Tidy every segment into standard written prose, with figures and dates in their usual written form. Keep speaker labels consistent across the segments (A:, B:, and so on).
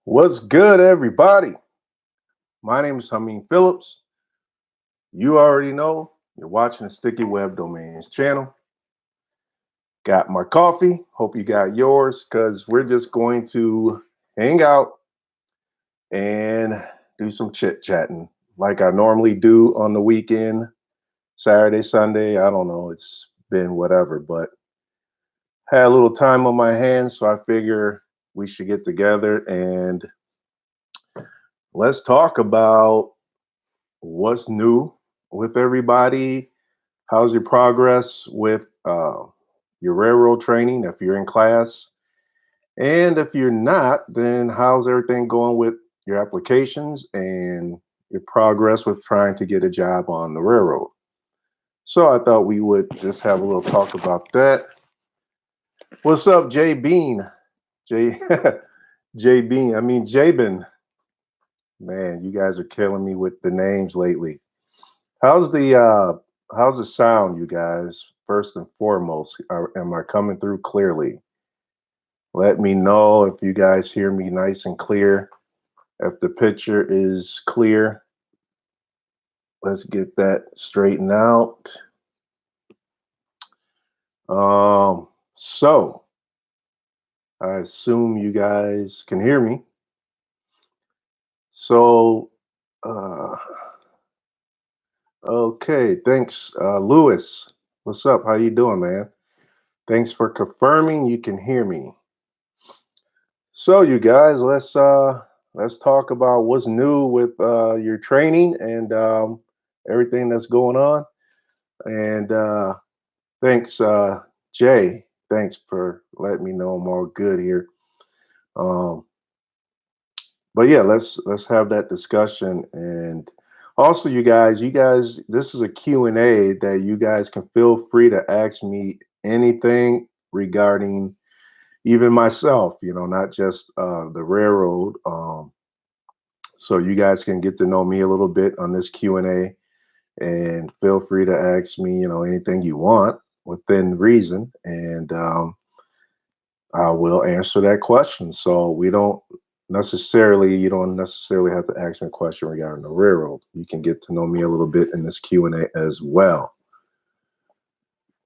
A: What's good, everybody? My name is Hameen Phillips. You already know you're watching the Sticky Web Domains channel. Got my coffee. Hope you got yours because we're just going to hang out and do some chit chatting like I normally do on the weekend, Saturday, Sunday. I don't know. It's been whatever, but had a little time on my hands, so I figure we should get together and let's talk about what's new with everybody. How's your progress with your railroad training if you're in class? And if you're not, then how's everything going with your applications and your progress with trying to get a job on the railroad? So I thought we would just have a little talk about that. What's up, Jay Bean? Jay Jay Bean. I mean Jabin. Man, you guys are killing me with the names lately. How's the sound, you guys? First and foremost, am I coming through clearly? Let me know if you guys hear me nice and clear. If the picture is clear, let's get that straightened out. So I assume you guys can hear me. So, uh, okay, thanks, Lewis. What's up? How you doing, man? Thanks for confirming you can hear me. So, you guys, let's talk about what's new with your training and everything that's going on. And thanks, Jay. Thanks for letting me know I'm all good here. Um, but yeah, let's have that discussion. And also, you guys, this is a Q&A that you guys can feel free to ask me anything regarding even myself, not just the railroad. So you guys can get to know me a little bit on this Q&A and feel free to ask me, anything you want within reason. And I will answer that question. So you don't necessarily have to ask me a question regarding the railroad. You can get to know me a little bit in this Q&A as well.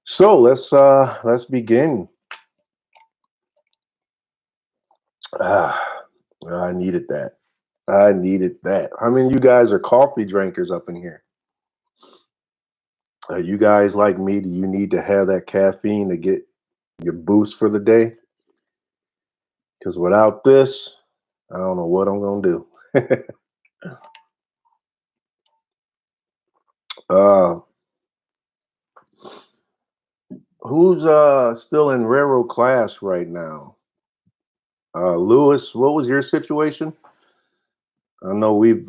A: So let's begin. Ah, I needed that. I needed that. How many of you guys are coffee drinkers up in here? You guys like me? Do you need to have that caffeine to get your boost for the day? Because without this, I don't know what I'm gonna do. uh, who's still in railroad class right now? Lewis, what was your situation? I know you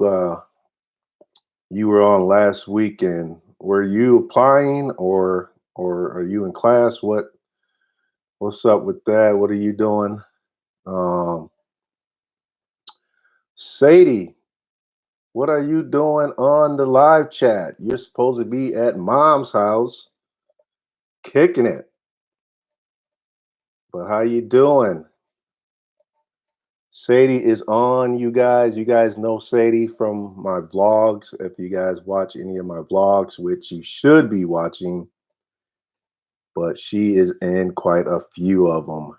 A: were on last weekend. Were you applying or are you in class? What's up with that? What are you doing? Um, Sadie, what are you doing on the live chat? You're supposed to be at mom's house kicking it. But how you doing? Sadie is on, you guys. You guys know Sadie from my vlogs. If you guys watch any of my vlogs, which you should be watching, but she is in quite a few of them.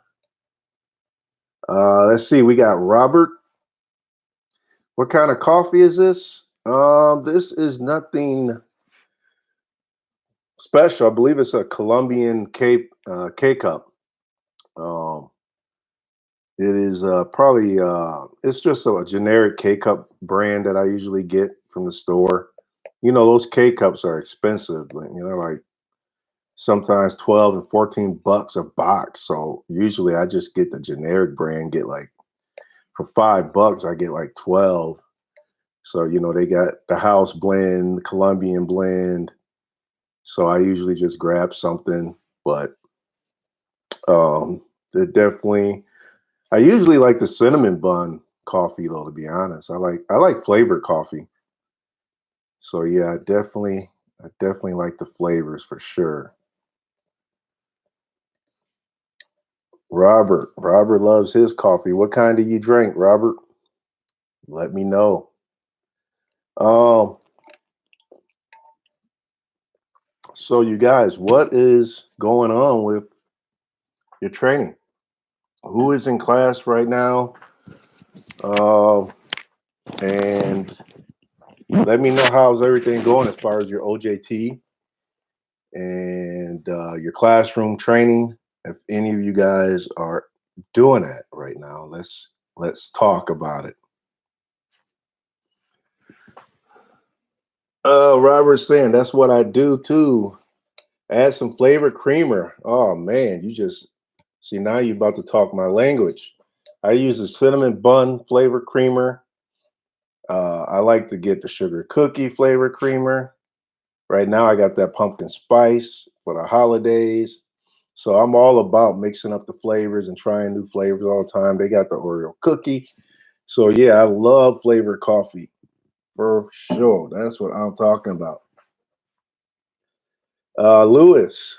A: Let's see. We got Robert. What kind of coffee is this? This is nothing special. I believe it's a Colombian K cup. Um, it is probably it's just a generic K cup brand that I usually get from the store. Those K cups are expensive. Like sometimes 12 and 14 bucks a box. So usually I just get the generic brand. Get like for $5, I get like 12. So they got the house blend, Colombian blend. So I usually just grab something, but they're definitely. I usually like the cinnamon bun coffee though. To be honest, I like flavored coffee. So yeah, I definitely like the flavors for sure. Robert loves his coffee. What kind do you drink, Robert? Let me know. Um, so you guys, what is going on with your training? Who is in class right now? Um, and let me know how's everything going as far as your OJT and your classroom training. If any of you guys are doing that right now, let's talk about it. Robert's saying that's what I do too. Add some flavored creamer. Oh man, you just see now you're about to talk my language. I use the cinnamon bun flavored creamer. I like to get the sugar cookie flavored creamer. Right now, I got that pumpkin spice for the holidays. So I'm all about mixing up the flavors and trying new flavors all the time. They got the Oreo cookie. So yeah, I love flavored coffee for sure. That's what I'm talking about. Lewis,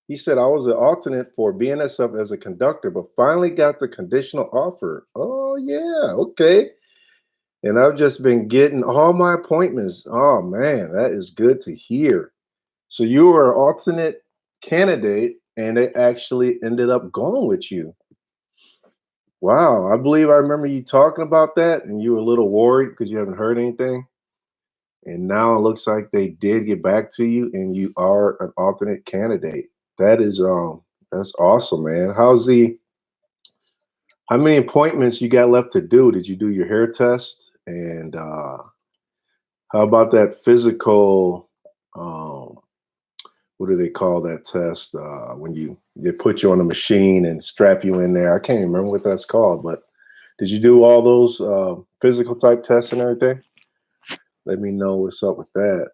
A: he said I was an alternate for BNSF as a conductor, but finally got the conditional offer. Oh yeah, okay. And I've just been getting all my appointments. Oh man, that is good to hear. So you were an alternate candidate, and they actually ended up going with you. Wow, I believe I remember you talking about that, and you were a little worried because you haven't heard anything. And now it looks like they did get back to you, and you are an alternate candidate. That is that's awesome, man. How many appointments you got left to do? Did you do your hair test? And how about that physical um what do they call that test when they put you on a machine and strap you in there? I can't remember what that's called, but did you do all those physical type tests and everything? Let me know what's up with that.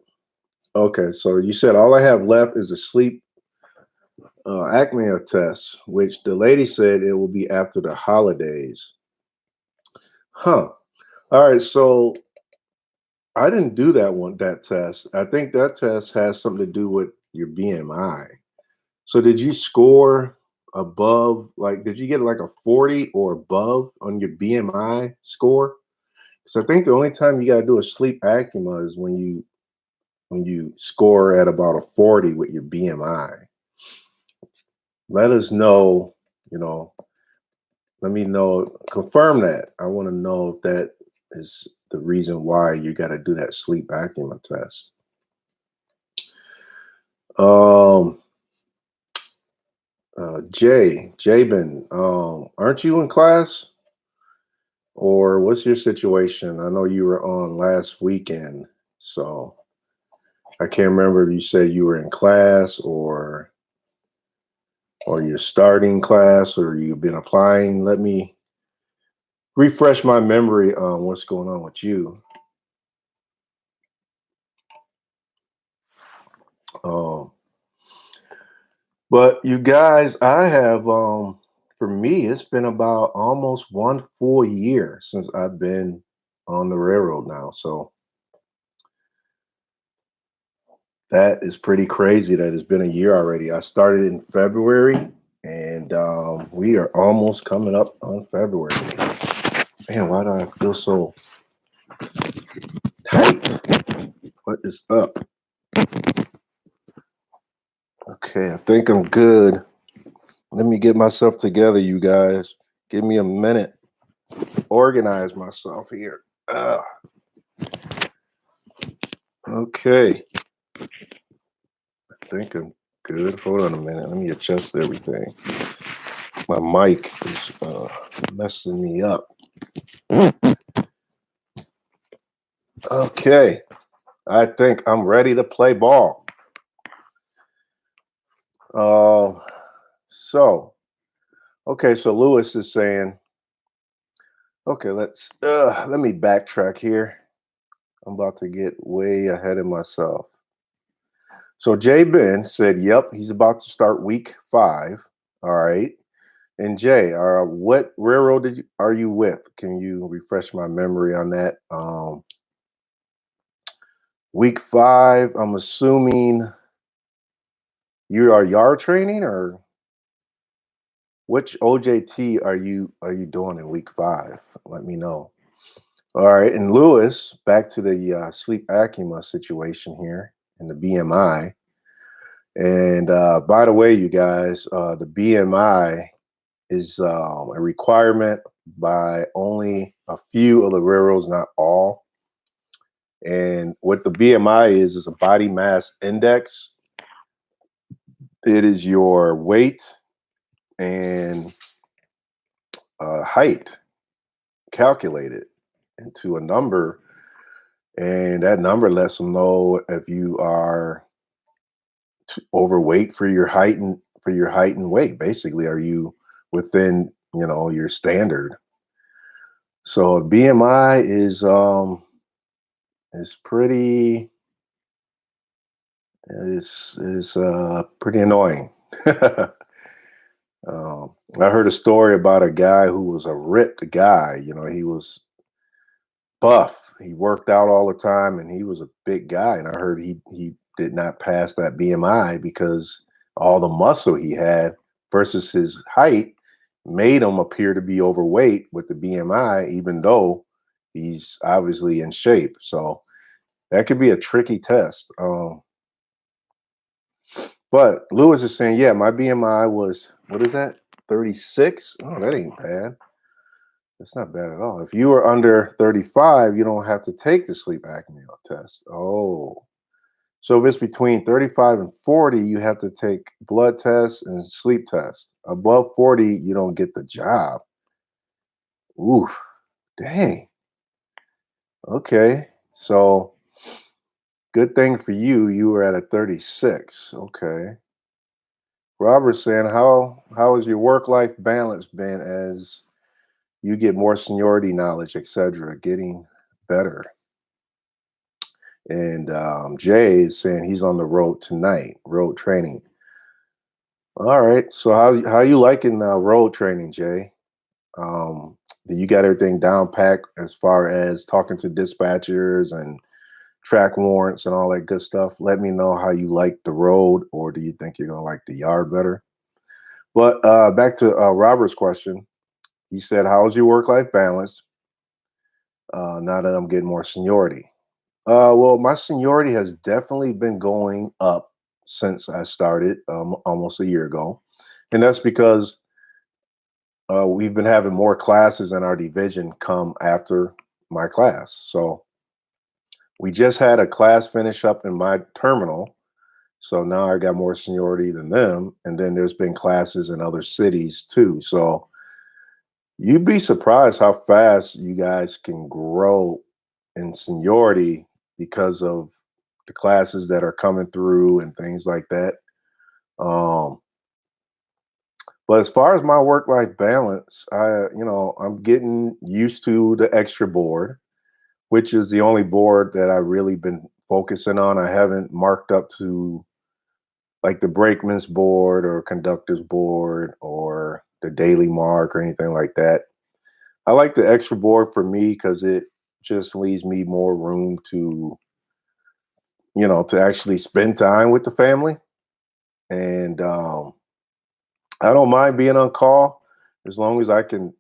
A: Okay, so you said all I have left is a sleep apnea test, which the lady said it will be after the holidays. Huh. All right, so I didn't do that test. I think that test has something to do with your BMI. So did you score above, like, did you get like a 40 or above on your BMI score? Because I think the only time you got to do a sleep acuma is when you score at about a 40 with your BMI. Let us know, you know, let me know, confirm that. I want to know if that is the reason why you got to do that sleep acuma test. Um, Jabin, aren't you in class? Or what's your situation? I know you were on last weekend, so I can't remember if you said you were in class or you're starting class or you've been applying. Let me refresh my memory on what's going on with you. Um, but you guys, I have for me, it's been about almost 1 full year since I've been on the railroad now. So that is pretty crazy that it's been a year already. I started in February, and we are almost coming up on February. Man, why do I feel so tight? What is up? Okay, I think I'm good. Let me get myself together, you guys. Give me a minute. Organize myself here. Okay, I think I'm good. Hold on a minute. Let me adjust everything. My mic is messing me up. Okay, I think I'm ready to play ball. Uh, so, okay, so Lewis is saying, okay, let me backtrack here. I'm about to get way ahead of myself. So Jay Ben said, yep, he's about to start week 5. All right. And Jay, what railroad are you with? Can you refresh my memory on that? Week 5, I'm assuming you are yard training, or which OJT are you doing in week 5? Let me know. All right, and Lewis, back to the sleep acumen situation here and the BMI. And by the way, you guys, the BMI is a requirement by only a few of the railroads, not all. And what the BMI is a body mass index. It is your weight and height calculated into a number, and that number lets them know if you are overweight for your height and weight. Basically, are you within your standard? So BMI is pretty is pretty annoying. I heard a story about a guy who was a ripped guy. He was buff. He worked out all the time, and he was a big guy. And I heard he did not pass that BMI because all the muscle he had versus his height made him appear to be overweight with the BMI, even though he's obviously in shape. So that could be a tricky test. But Lewis is saying, yeah, my BMI was, what is that? 36? Oh, that ain't bad. That's not bad at all. If you are under 35, you don't have to take the sleep apnea test. Oh, so if it's between 35 and 40, you have to take blood tests and sleep tests. Above 40, you don't get the job. Ooh, dang. Okay. So good thing for you, you were at a 36. Okay. Robert's saying, how has your work-life balance been as you get more seniority knowledge, etc., getting better? And Jay is saying he's on the road tonight, road training. All right. So how you liking road training, Jay? Do you got everything down packed as far as talking to dispatchers and track warrants and all that good stuff? Let me know how you like the road, or do you think you're gonna like the yard better? But back to Robert's question. He said, "How's your work-life balance now that I'm getting more seniority?" Well, my seniority has definitely been going up since I started almost a year ago, and that's because we've been having more classes in our division come after my class. So we just had a class finish up in my terminal, so now I got more seniority than them, and then there's been classes in other cities too. So you'd be surprised how fast you guys can grow in seniority because of the classes that are coming through and things like that. Um, but as far as my work-life balance, I'm getting used to the extra board, which is the only board that I really been focusing on. I haven't marked up to like the brakeman's board or conductor's board or the daily mark or anything like that. I like the extra board for me because it just leaves me more room to actually spend time with the family. And I don't mind being on call as long as I can,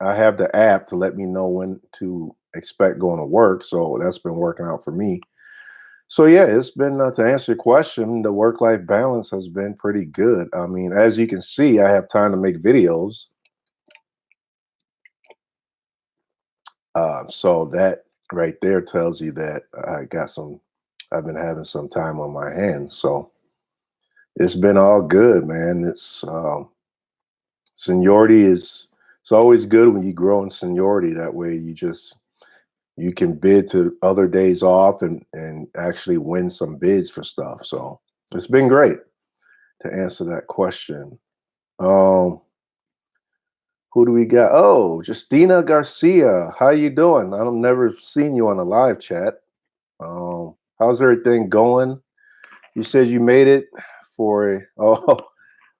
A: I have the app to let me know when to expect going to work. So that's been working out for me. So yeah, it's been to answer your question, the work-life balance has been pretty good. I mean, as you can see, I have time to make videos. So that right there tells you that I've been having some time on my hands. So it's been all good, man. Seniority it's always good when you grow in seniority. That way you can bid to other days off and actually win some bids for stuff. So it's been great to answer that question. Um, who do we got? Oh, Justina Garcia. How you doing? I've never seen you on a live chat. How's everything going? You said you made it oh,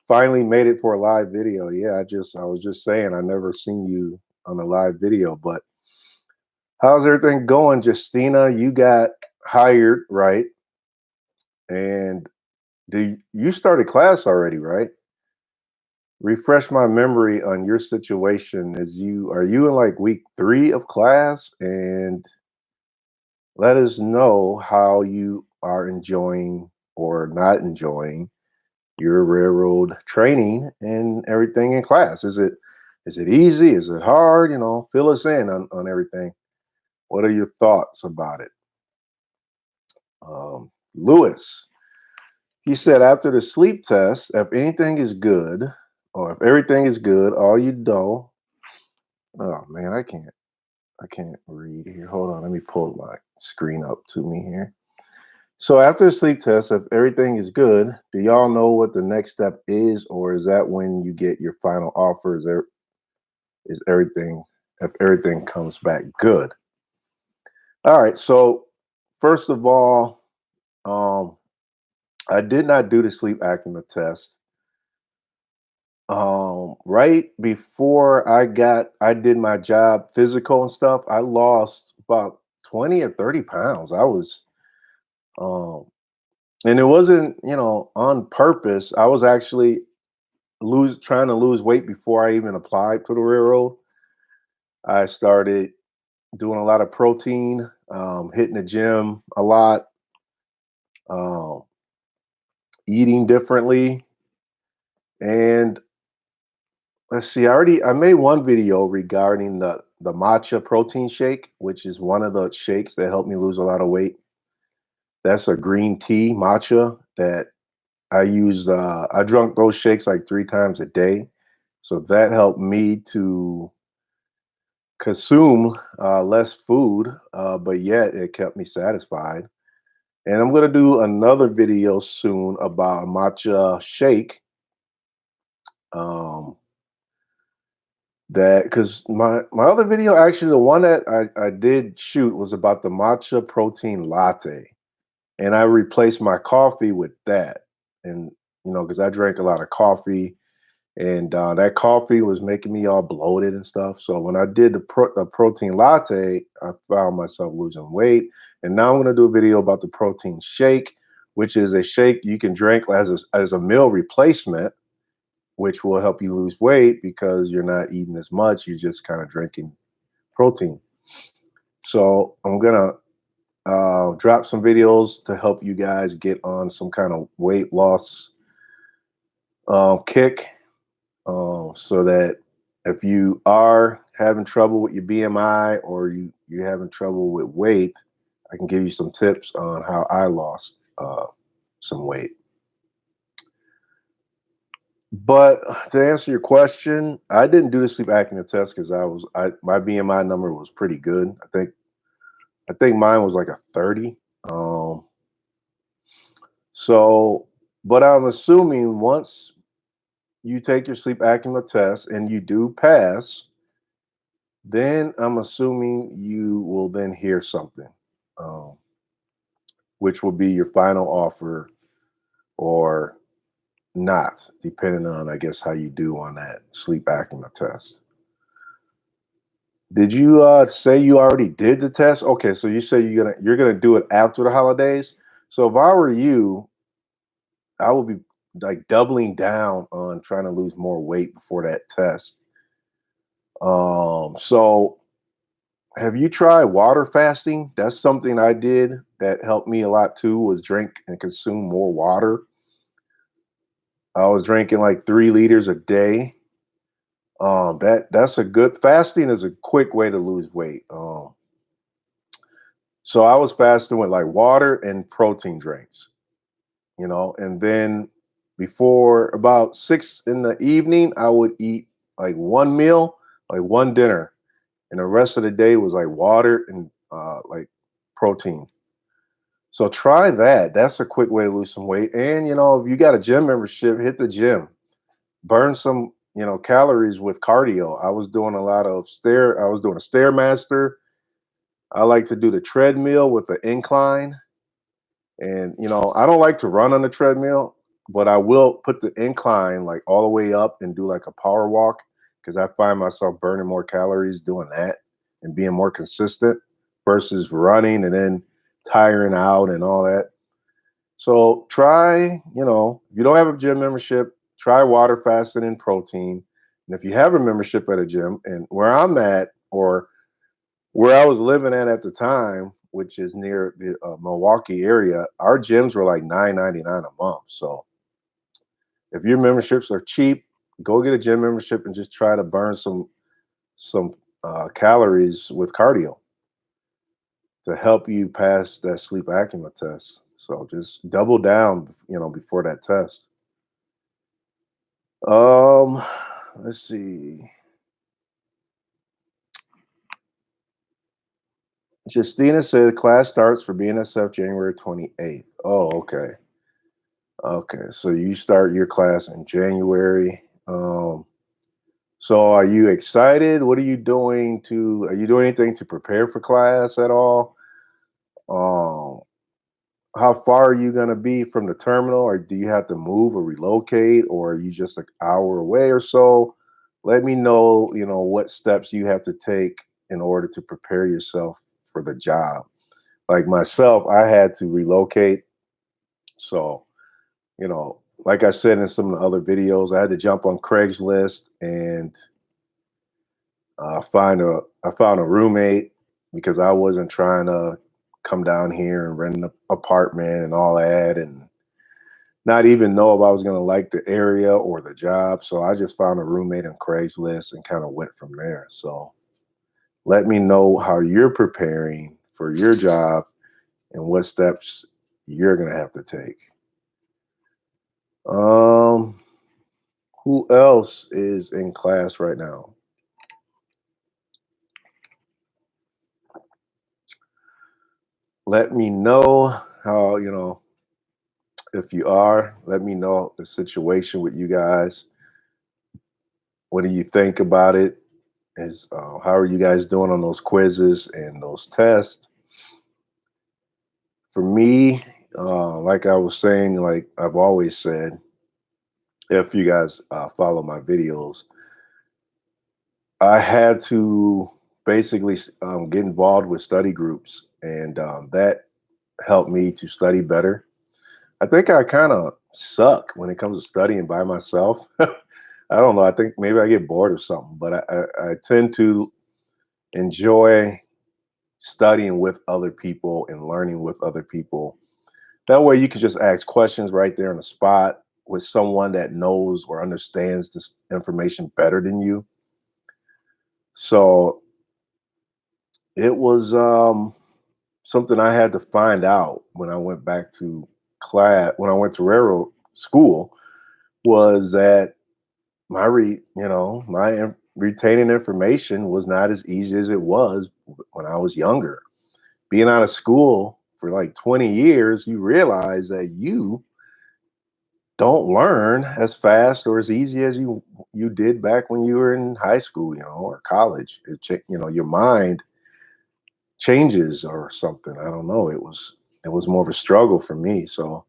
A: finally made it for a live video. Yeah, I was just saying I never seen you on a live video, but how's everything going, Justina? You got hired, right? And you started class already, right? refresh my memory on your situation. Are you in like week 3 of class? And let us know how you are enjoying or not enjoying your railroad training and everything in class. Is it easy? Is it hard? Fill us in on everything. What are your thoughts about it? Lewis, he said after the sleep test, if anything is good, or if everything is good, all you do. Oh man, I can't read here. Hold on, let me pull my screen up to me here. So after the sleep test, if everything is good, do y'all know what the next step is, or is that when you get your final offer? Is everything if everything comes back good? All right. So first of all, um, I did not do the sleep apnea test. Right before I did my job physical and stuff, I lost about 20 or 30 pounds. I was um and it wasn't, on purpose. I was actually lose trying to lose weight before I even applied for the railroad. I started doing a lot of protein, hitting the gym a lot, um, eating differently, and let's see. I made one video regarding the matcha protein shake, which is one of the shakes that helped me lose a lot of weight. That's a green tea matcha that I used. I drunk those shakes like 3 times a day, so that helped me to consume less food, but yet it kept me satisfied. And I'm gonna do another video soon about a matcha shake. Um, that because my other video, actually, the one that I did shoot was about the matcha protein latte, and I replaced my coffee with that. And because I drank a lot of coffee, and that coffee was making me all bloated and stuff. So when I did the protein latte, I found myself losing weight. And now I'm going to do a video about the protein shake, which is a shake you can drink as a meal replacement, which will help you lose weight because you're not eating as much. You're just kind of drinking protein. So I'm going to drop some videos to help you guys get on some kind of weight loss kick, so that if you are having trouble with your BMI or you having trouble with weight, I can give you some tips on how I lost some weight. But to answer your question, I didn't do the sleep apnea test because my BMI number was pretty good. I think mine was like a 30. Um, so, but I'm assuming once you take your sleep apnea test and you do pass, then I'm assuming you will then hear something, um, which will be your final offer or not, depending on, I guess, how you do on that sleep apnea test. Did you say you already did the test? Okay, so you say you're gonna do it after the holidays. So if I were you, I would be like doubling down on trying to lose more weight before that test. So have you tried water fasting? That's something I did that helped me a lot too, was drink and consume more water. I was drinking like 3 liters a day. That's a good fasting is a quick way to lose weight. So I was fasting with like water and protein drinks, and then before about 6 in the evening, I would eat like one meal, like one dinner, and the rest of the day was like water and like protein. So try that. That's a quick way to lose some weight. And if you got a gym membership, hit the gym. Burn some, calories with cardio. I was doing a stairmaster. I like to do the treadmill with the incline. And I don't like to run on the treadmill, but I will put the incline like all the way up and do like a power walk because I find myself burning more calories doing that and being more consistent versus running and then tiring out and all that. So try, if you don't have a gym membership, try water fasting and protein. And if you have a membership at a gym, and where I'm at, or where I was living at the time, which is near the Milwaukee area, our gyms were like $9.99 a month. So if your memberships are cheap, go get a gym membership and just try to burn some calories with cardio to help you pass that sleep acumen test. So just double down, before that test. Um, let's see. Justina said class starts for BNSF January 28th. Oh, okay. Okay. So you start your class in January. So are you excited? What are you doing anything to prepare for class at all? Um, how far are you gonna be from the terminal, or do you have to move or relocate, or are you just an hour away or so? Let me know, what steps you have to take in order to prepare yourself for the job. Like myself, I had to relocate. So, like I said in some of the other videos, I had to jump on Craigslist and I found a roommate because I wasn't trying to come down here and rent an apartment and all that, and not even know if I was going to like the area or the job. So I just found a roommate on Craigslist and kind of went from there. So let me know how you're preparing for your job and what steps you're going to have to take. Um, who else is in class right now? Let me know how, if you are, let me know the situation with you guys. What do you think about it? How are you guys doing on those quizzes and those tests? For me, like I was saying, like I've always said, if you guys follow my videos, I had to basically get involved with study groups, and that helped me to study better. I think I kind of suck when it comes to studying by myself. I don't know. I think maybe I get bored or something, but I tend to enjoy studying with other people and learning with other people. That way you can just ask questions right there on the spot with someone that knows or understands this information better than you. So it was something I had to find out when I went back to when I went to railroad school, was that retaining information was not as easy as it was when I was younger. Being out of school for like 20 years, you realize that you don't learn as fast or as easy as you did back when you were in high school, or college. Your mind changes or something. I don't know. It was more of a struggle for me, so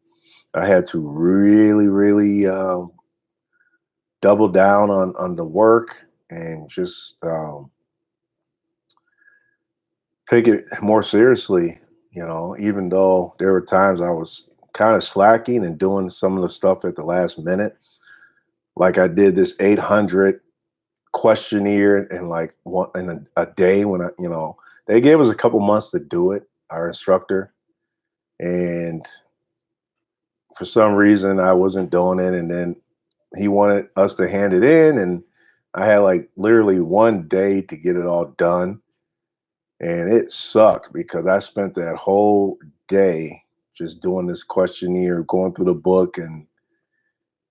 A: I had to really, really double down on the work and just take it more seriously. Even though there were times I was kind of slacking and doing some of the stuff at the last minute. Like I did this 800 questionnaire in like a day when they gave us a couple months to do it, our instructor. And for some reason I wasn't doing it. And then he wanted us to hand it in. And I had like literally one day to get it all done. And it sucked because I spent that whole day just doing this questionnaire, going through the book, and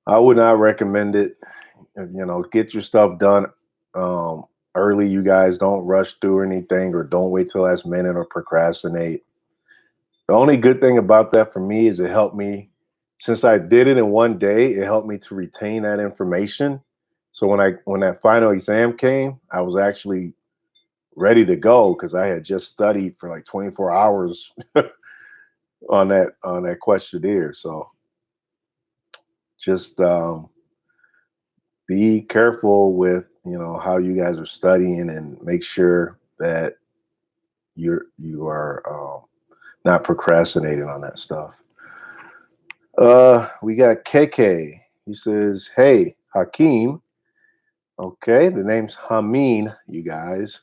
A: I would not recommend it. Get your stuff done um, early. You guys don't rush through anything, or don't wait till last minute or procrastinate. The only good thing about that for me is it helped me, since I did it in one day, it helped me to retain that information. So when that final exam came, I was actually ready to go because I had just studied for like 24 hours on that questionnaire. So just be careful with how you guys are studying, and make sure that you are not procrastinating on that stuff. We got KK. He says, "Hey, Hakeem." Okay, the name's Hameen, you guys.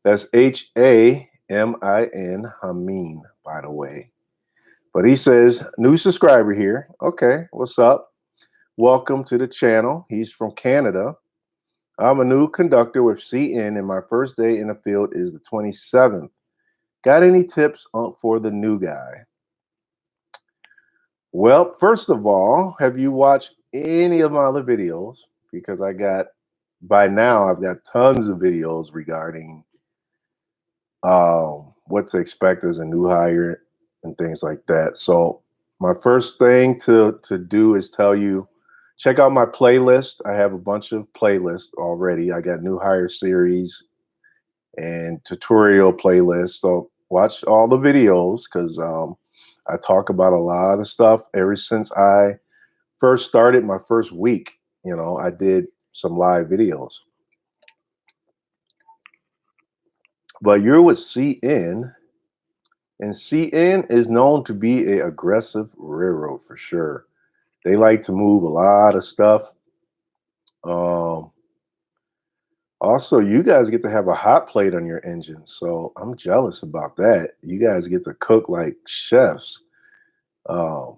A: That's Hamin, Hameen, by the way. But he says, "New subscriber here." Okay, what's up? Welcome to the channel. He's from Canada. I'm a new conductor with CN, and my first day in the field is the 27th. Got any tips for the new guy? Well, first of all, have you watched any of my other videos? Because by now, I've got tons of videos regarding what to expect as a new hire and things like that. So, my first thing to do is tell you, check out my playlist. I have a bunch of playlists already. I got new hire series and tutorial playlists. So, watch all the videos because I talk about a lot of stuff ever since I first started my first week. I did some live videos. But you're with CN, and CN is known to be a aggressive railroad for sure. They like to move a lot of stuff. Um, Also, you guys get to have a hot plate on your engine, so I'm jealous about that. You guys get to cook like chefs. Um,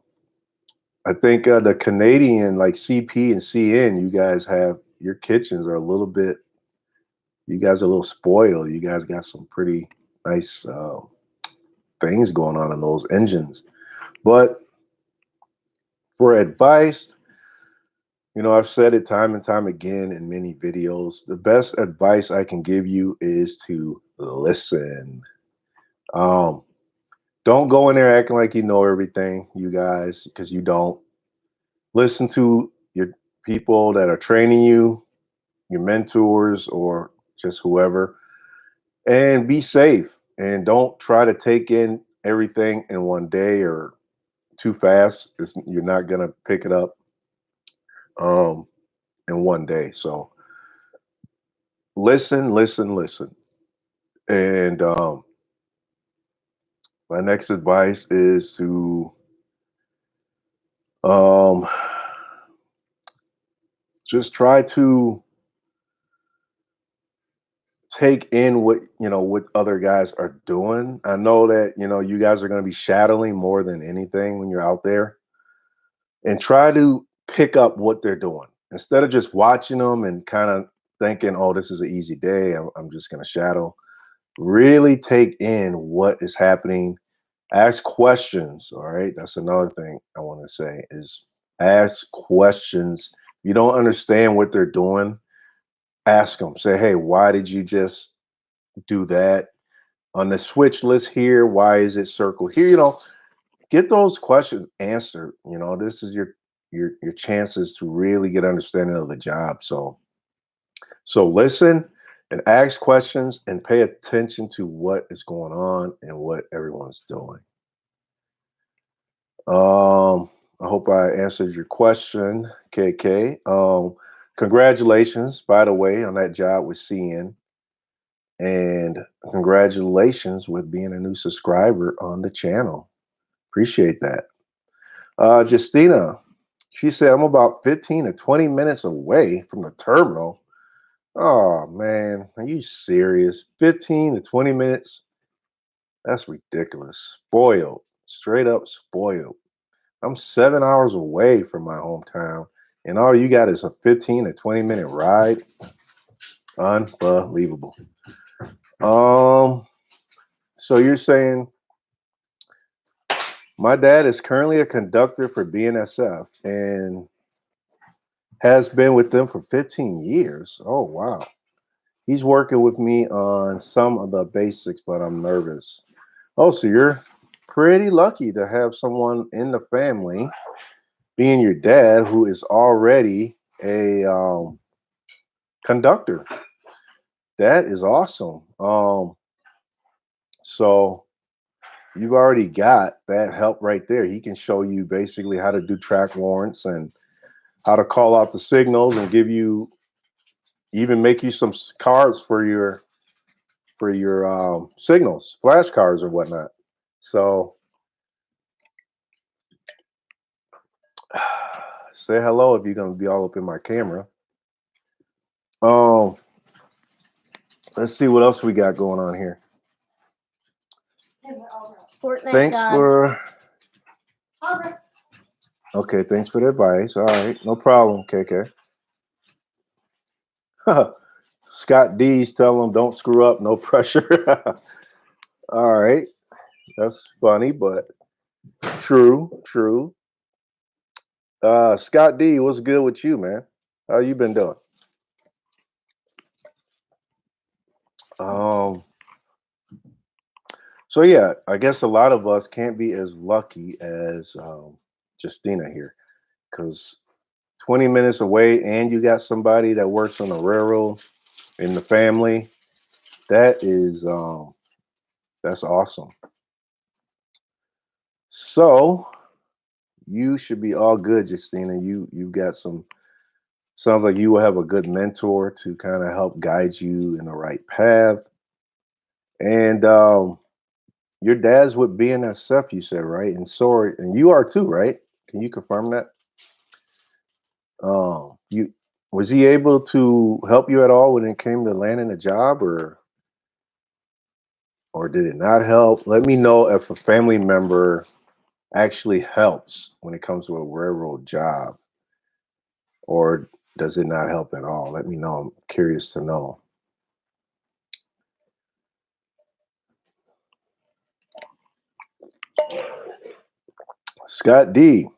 A: I think the Canadian, like CP and CN, you guys have your kitchens are a little bit. You guys are a little spoiled. You guys got some pretty nice things going on in those engines. But for advice, I've said it time and time again in many videos. The best advice I can give you is to listen. Um, don't go in there acting like you know everything, you guys, because you don't. Listen to your people that are training you, your mentors, or just whoever, and be safe. And don't try to take in everything in one day or too fast. You're not going to pick it up um, in one day. So listen, listen, listen. And my next advice is to um, just try to take in what other guys are doing. I know that you guys are going to be shadowing more than anything when you're out there, and try to pick up what they're doing instead of just watching them and kind of thinking, "Oh, this is an easy day. I'm just going to shadow." Really take in what is happening. Ask questions. All right, that's another thing I want to say is ask questions. If you don't understand what they're doing, ask them. Say, "Hey, why did you just do that on the switch list here? Why is it circled here?" Get those questions answered. This is your chances to really get understanding of the job. So listen and ask questions and pay attention to what is going on and what everyone's doing. I hope I answered your question, KK. Congratulations, by the way, on that job with CN. And congratulations with being a new subscriber on the channel. Appreciate that. Justina, she said, "I'm about 15 to 20 minutes away from the terminal." Oh, man. Are you serious? 15 to 20 minutes? That's ridiculous. Spoiled. Straight up spoiled. I'm 7 hours away from my hometown, and all you got is a 15 to 20-minute ride. Unbelievable. Um, so you're saying my dad is currently a conductor for BNSF and has been with them for 15 years. Oh, wow. He's working with me on some of the basics, but I'm nervous. Oh, so you're pretty lucky to have someone in the family, being your dad, who is already a conductor. That is awesome. So you've already got that help right there. He can show you basically how to do track warrants and how to call out the signals and even make you some cards for your signals, flashcards or whatnot. So Say hello if you're gonna be all up in my camera. Um, let's see what else we got going on here.
B: Fortnite
A: Thanks
B: God.
A: for. Okay, thanks for the advice. All right, no problem, KK. Scott D's telling him don't screw up, no pressure. All right, that's funny, but true. Scott D, what's good with you, man? How you been doing? So yeah, I guess a lot of us can't be as lucky as Justina here, because 20 minutes away, and you got somebody that works on the railroad in the family. That is that's awesome. So you should be all good, Justina. You've got some. Sounds like you will have a good mentor to kind of help guide you in the right path. And your dad's with BNSF, you said, right? And you are too, right? Can you confirm that? You Was he able to help you at all when it came to landing a job, or did it not help? Let me know if a family member actually helps when it comes to a railroad job, or does it not help at all? Let me know. I'm curious to know. Scott D.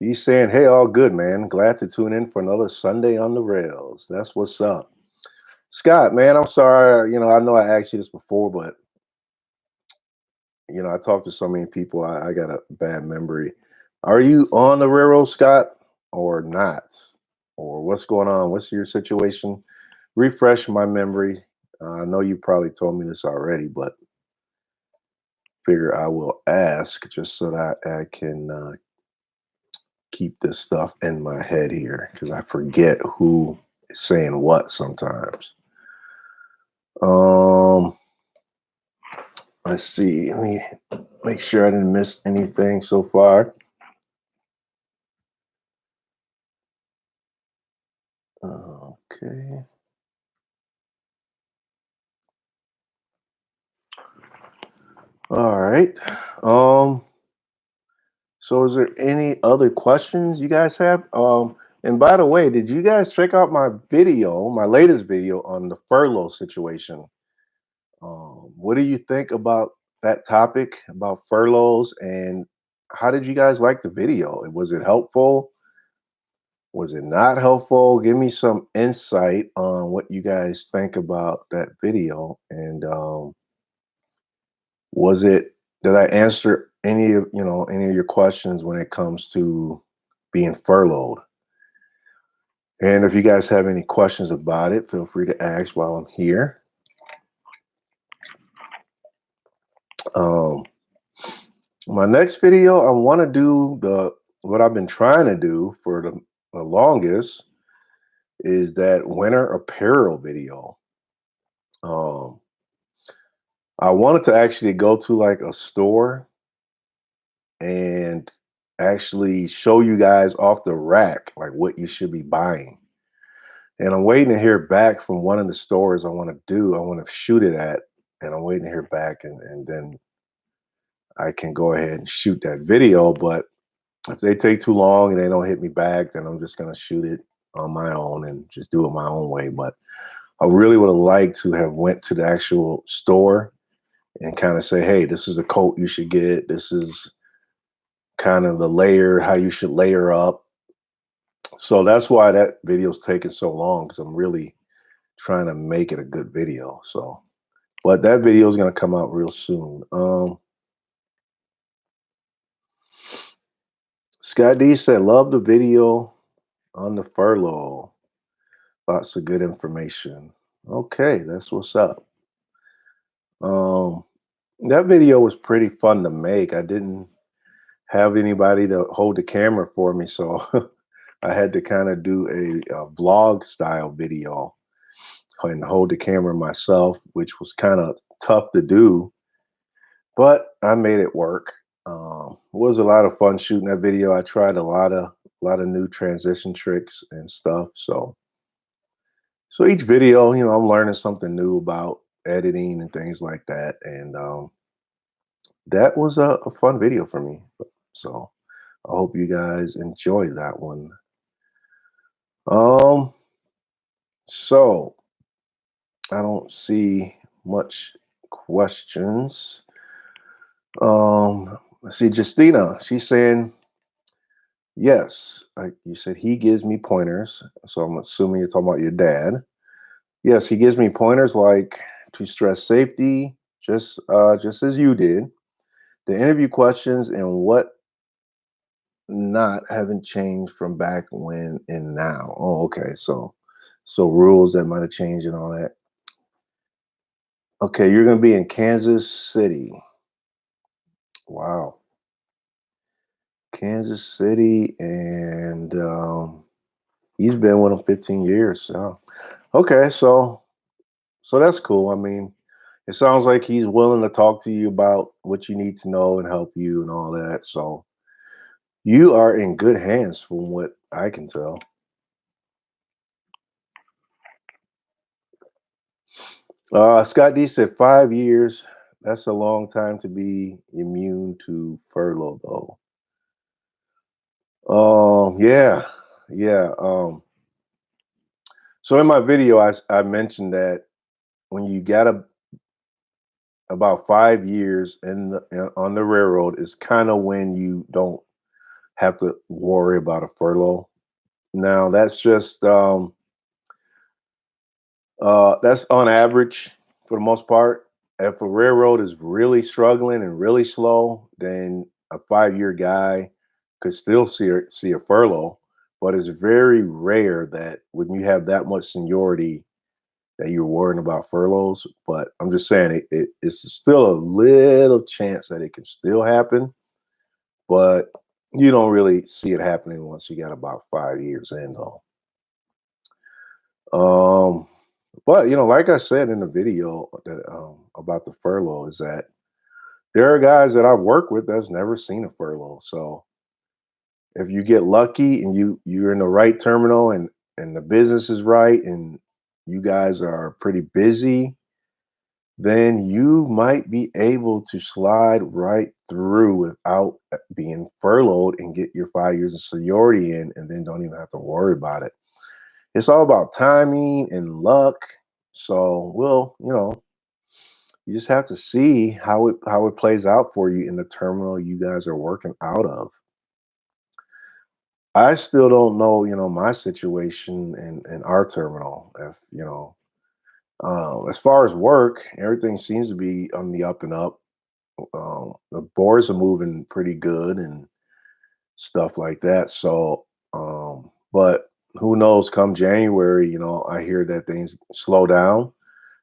A: He's saying, "Hey, all good, man. Glad to tune in for another Sunday on the rails. That's what's up." Scott, man, I'm sorry. I know I asked you this before, but I talked to so many people. I got a bad memory. Are you on the railroad, Scott, or not? Or what's going on? What's your situation? Refresh my memory. I know you probably told me this already, but figure I will ask just so that I can keep this stuff in my head here, because I forget who is saying what sometimes. Um, let's see. Let me make sure I didn't miss anything so far. Okay. All right. So is there any other questions you guys have? And by the way, did you guys check out my video, my latest video on the furlough situation? What do you think about that topic, about furloughs, and how did you guys like the video? Was it helpful? Was it not helpful? Give me some insight on what you guys think about that video. And was it did I answer any of your questions when it comes to being furloughed? And if you guys have any questions about it, feel free to ask while I'm here. Um, my next video, I want to do what I've been trying to do for the longest is that winter apparel video. Um, I wanted to actually go to like a store and actually show you guys off the rack like what you should be buying. And I'm waiting to hear back from one of the stores I want to do. I want to shoot it at, and I'm waiting to hear back, and then I can go ahead and shoot that video. But if they take too long and they don't hit me back, then I'm just gonna shoot it on my own and just do it my own way. But I really would have liked to have went to the actual store and kind of say, hey, this is a coat you should get. This is kind of the layer, how you should layer up. So that's why that video's taking so long, because I'm really trying to make it a good video. So, but that video is going to come out real soon. Scott D said, love the video on the furlough. Lots of good information. Okay, that's what's up. That video was pretty fun to make. I didn't have anybody to hold the camera for me, so I had to kind of do a vlog style video and hold the camera myself, which was kind of tough to do, but I made it work. It was a lot of fun shooting that video. I tried a lot of a lot of new transition tricks and stuff. So each video, I'm learning something new about editing and things like that. And that was a fun video for me. So I hope you guys enjoy that one. Um, so I don't see much questions. Let's see, Justina, she's saying, yes, like you said, he gives me pointers. So I'm assuming you're talking about your dad. Yes, he gives me pointers like to stress safety, just as you did. The interview questions and what not haven't changed from back when and now. Oh, okay. So rules that might have changed and all that. Okay, you're gonna be in Kansas City. Wow. Kansas City, and he's been with him 15 years. So okay, so that's cool. I mean, it sounds like he's willing to talk to you about what you need to know and help you and all that. So you are in good hands from what I can tell. Scott D said 5 years. That's a long time to be immune to furlough, though. Yeah, yeah. So in my video, I mentioned that when you got about 5 years on the railroad, is kind of when you don't have to worry about a furlough. Now that's on average for the most part. If a railroad is really struggling and really slow, then a 5 year guy could still see a furlough. But it's very rare that when you have that much seniority that you're worrying about furloughs. But I'm just saying it's still a little chance that it can still happen, but you don't really see it happening once you got about 5 years in though. Um, but like I said in the video about the furlough, is that there are guys that I've worked with that's never seen a furlough. So if you get lucky and you're in the right terminal and the business is right and you guys are pretty busy, then you might be able to slide right through without being furloughed and get your 5 years of seniority in, and then don't even have to worry about it. It's all about timing and luck. So you just have to see how it plays out for you in the terminal you guys are working out of. I still don't know, my situation in our terminal. If as far as work, everything seems to be on the up and up. The boards are moving pretty good and stuff like that. So, but who knows? Come January, I hear that things slow down.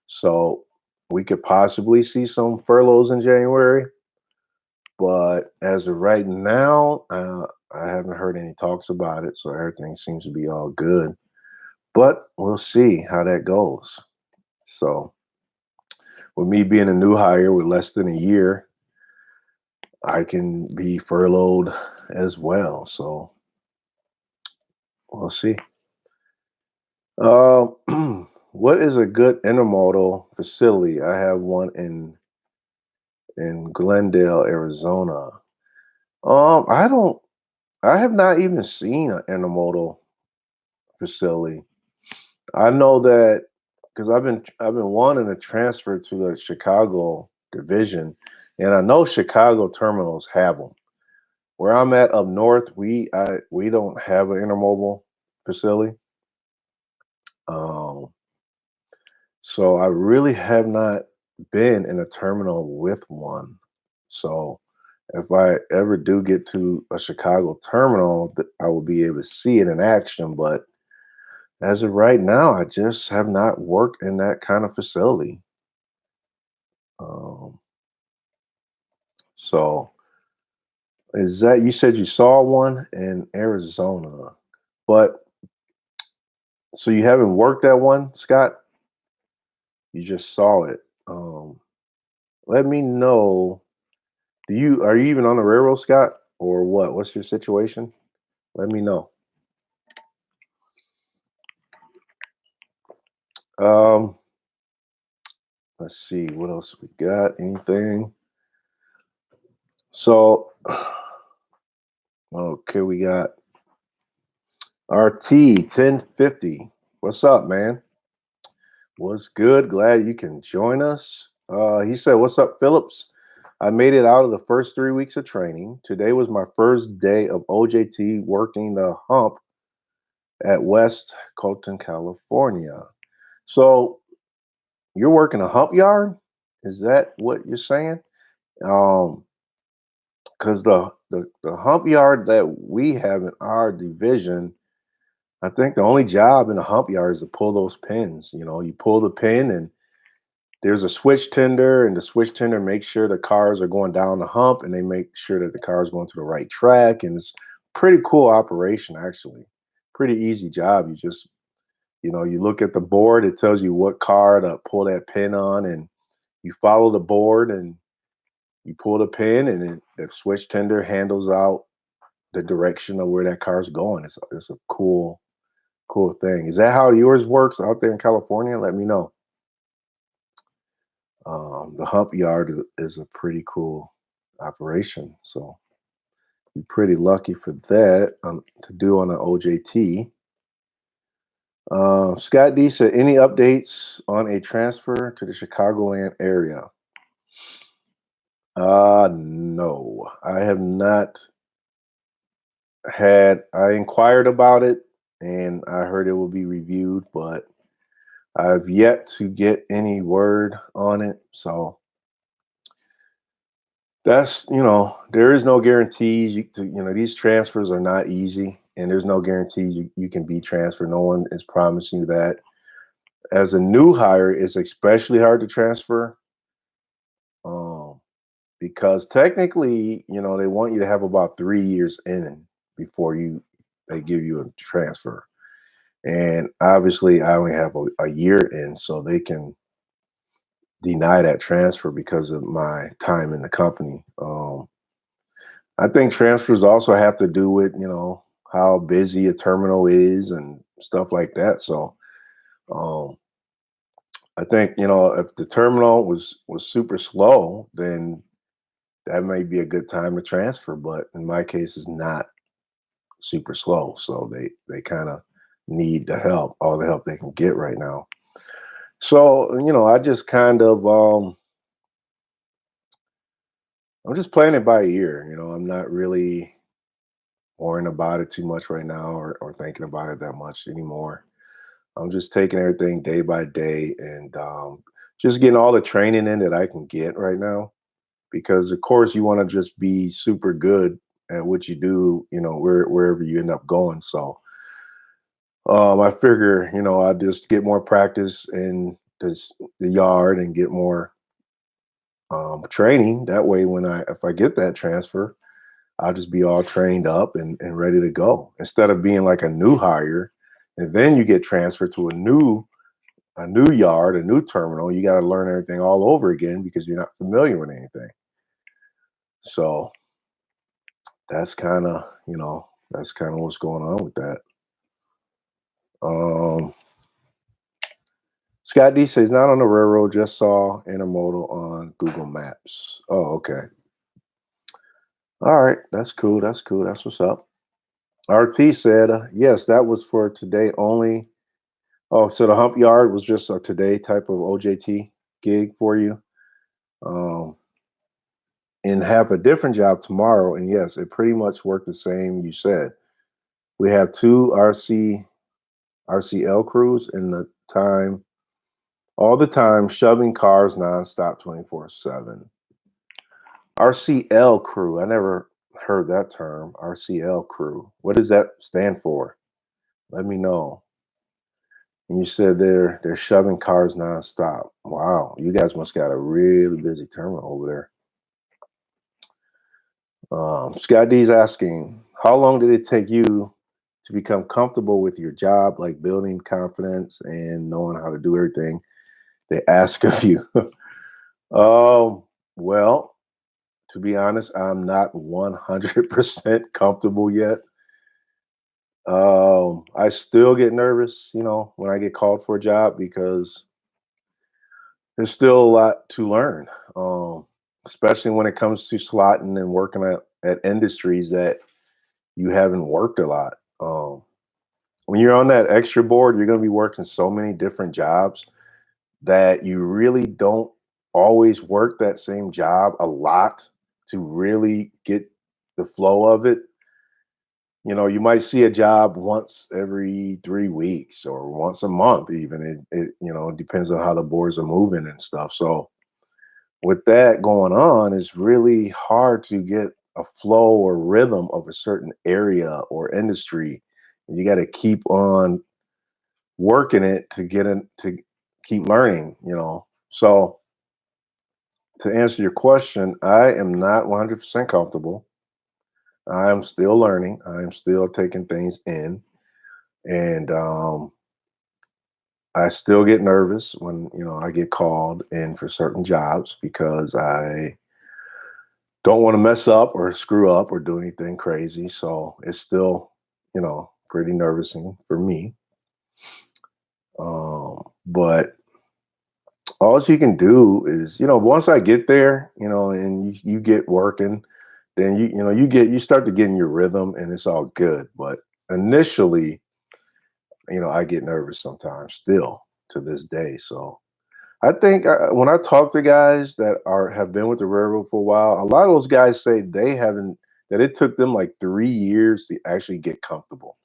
A: So we could possibly see some furloughs in January. But as of right now, I haven't heard any talks about it. So everything seems to be all good. But we'll see how that goes. So, with me being a new hire with less than a year, I can be furloughed as well. So we'll see. Uh, what is a good intermodal facility? I have one in Glendale, Arizona. I don't. I have not even seen an intermodal facility. I know that because I've been wanting to transfer to the Chicago division, and I know Chicago terminals have them. Where I'm at up north, we don't have an intermodal facility. Um, so I really have not been in a terminal with one. So if I ever do get to a Chicago terminal, I will be able to see it in action. But as of right now, I just have not worked in that kind of facility. Um, so is that you said you saw one in Arizona, but so you haven't worked at one, Scott? You just saw it. Let me know. Are you even on the railroad, Scott, or what? What's your situation? Let me know. Um, let's see what else we got. Anything? So, okay, we got RT 1050. What's up, man? What's good? Glad you can join us. He said, "What's up, Phillips? I made it out of the first 3 weeks of training. Today was my first day of OJT working the hump at West Colton, California." So you're working a hump yard? Is that what you're saying? Um, because the hump yard that we have in our division, I think the only job in a hump yard is to pull those pins. You pull the pin and there's a switch tender, and the switch tender makes sure the cars are going down the hump, and they make sure that the car is going to the right track. And it's pretty cool operation, actually. Pretty easy job. You look at the board, it tells you what car to pull that pin on, and you follow the board and you pull the pin, and then the switch tender handles out the direction of where that car's going. It's a cool thing. Is that how yours works out there in California? Let me know. The hump yard is a pretty cool operation. So you're pretty lucky for that to do on an OJT. Scott D said, "Any updates on a transfer to the Chicagoland area?" No, I have not I inquired about it and I heard it will be reviewed, but I've yet to get any word on it. So there is no guarantees. These transfers are not easy, and there's no guarantees you can be transferred. No one is promising you that. As a new hire, it's especially hard to transfer, um, because technically, they want you to have about 3 years in before they give you a transfer. And obviously, I only have a year in, so they can deny that transfer because of my time in the company. I think transfers also have to do with, how busy a terminal is and stuff like that. So um, I think, if the terminal was super slow, then that may be a good time to transfer. But in my case, it's not super slow. So they kind of need the help, all the help they can get right now. So, I just kind of I'm just playing it by ear. I'm not really worrying about it too much right now, or thinking about it that much anymore. I'm just taking everything day by day, and just getting all the training in that I can get right now. Because of course you want to just be super good at what you do, wherever you end up going. So I figure, I just get more practice in the yard and get more training. That way, if I get that transfer, I'll just be all trained up and ready to go, instead of being like a new hire, and then you get transferred to a new yard, a new terminal. You got to learn everything all over again because you're not familiar with anything. So that's kind of what's going on with that. Um, Scott D says not on the railroad. Just saw intermodal on Google Maps. Oh, okay. All right, that's cool. That's cool. That's what's up. RT said, yes, that was for today only. Oh, so the hump yard was just a today type of OJT gig for you, um, and have a different job tomorrow. And yes, it pretty much worked the same. You said we have two RCL crews in all the time, shoving cars nonstop 24/7. RCL crew. I never heard that term. RCL crew. What does that stand for? Let me know. And you said they're shoving cars nonstop. Wow, you guys must got a really busy terminal over there. Scott D's asking, how long did it take you to become comfortable with your job, like building confidence and knowing how to do everything they ask of you? um, well, to be honest, I'm not 100% comfortable yet. I still get nervous, when I get called for a job because there's still a lot to learn, especially when it comes to slotting and working at industries that you haven't worked a lot. When you're on that extra board, you're going to be working so many different jobs that you really don't always work that same job a lot to really get the flow of it. You might see a job once every 3 weeks or once a month, even. It depends on how the boards are moving and stuff. So, with that going on, it's really hard to get a flow or rhythm of a certain area or industry. And you got to keep on working it to get in to keep learning. So, to answer your question, I am not 100% comfortable. I am still learning. I am still taking things in. And I still get nervous when, I get called in for certain jobs because I don't want to mess up or screw up or do anything crazy. So it's still, pretty nervousing for me. But all you can do is, once I get there, and you get working, then you start to get in your rhythm and it's all good. But initially, I get nervous sometimes still to this day. So I think when I talk to guys that have been with the railroad for a while, a lot of those guys say they haven't that it took them like 3 years to actually get comfortable.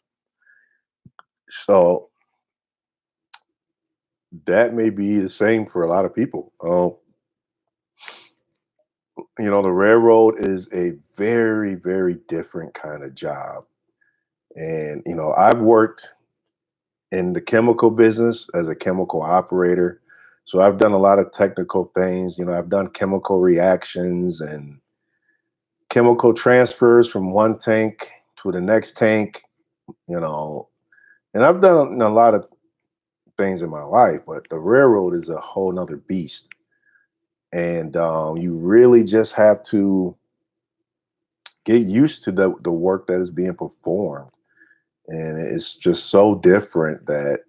A: So that may be the same for a lot of people. The railroad is a very, very different kind of job. And, I've worked in the chemical business as a chemical operator. So I've done a lot of technical things. I've done chemical reactions and chemical transfers from one tank to the next tank, you know, and I've done a lot of things in my life, but the railroad is a whole nother beast. And you really just have to get used to the work that is being performed. And it's just so different that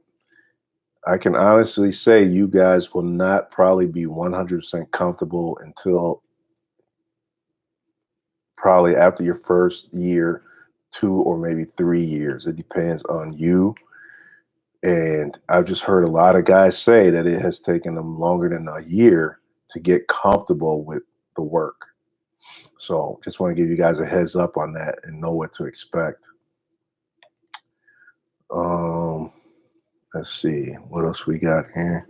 A: I can honestly say you guys will not probably be 100% comfortable until probably after your first year, 2 or maybe 3 years. It depends on you. And I've just heard a lot of guys say that it has taken them longer than a year to get comfortable with the work. So just want to give you guys a heads up on that and know what to expect. Um, let's see what else we got here.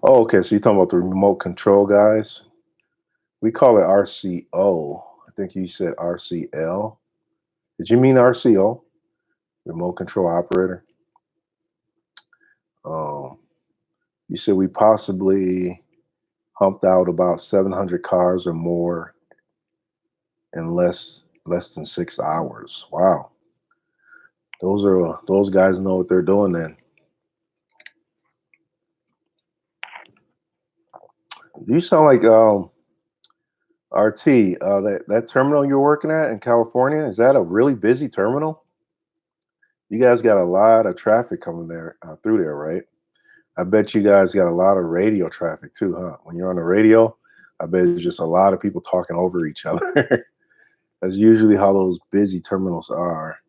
A: Oh, okay. So you're talking about the remote control guys? We call it RCO. I think you said RCL. Did you mean RCO? Remote control operator. Um, you said we possibly humped out about 700 cars or more in less than 6 hours. Wow, those guys know what they're doing. Then you sound like RT. That terminal you're working at in California, is that a really busy terminal? You guys got a lot of traffic coming there through there, right? I bet you guys got a lot of radio traffic too, huh? When you're on the radio, I bet it's just a lot of people talking over each other. That's usually how those busy terminals are.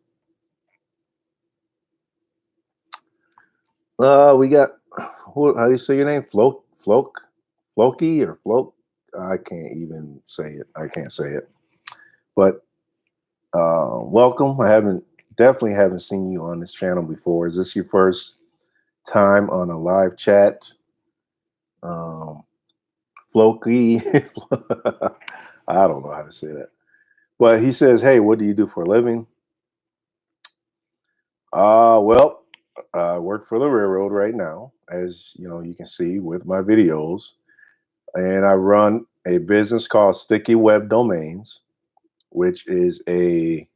A: We got how do you say your name? Floki or Float? I can't even say it. I can't say it. But welcome. I definitely haven't seen you on this channel before. Is this your first time on a live chat? Um, Floki. I don't know how to say that. But he says, "Hey, what do you do for a living?" Well, I work for the railroad right now, as you can see with my videos, and I run a business called Sticky Web Domains, which is a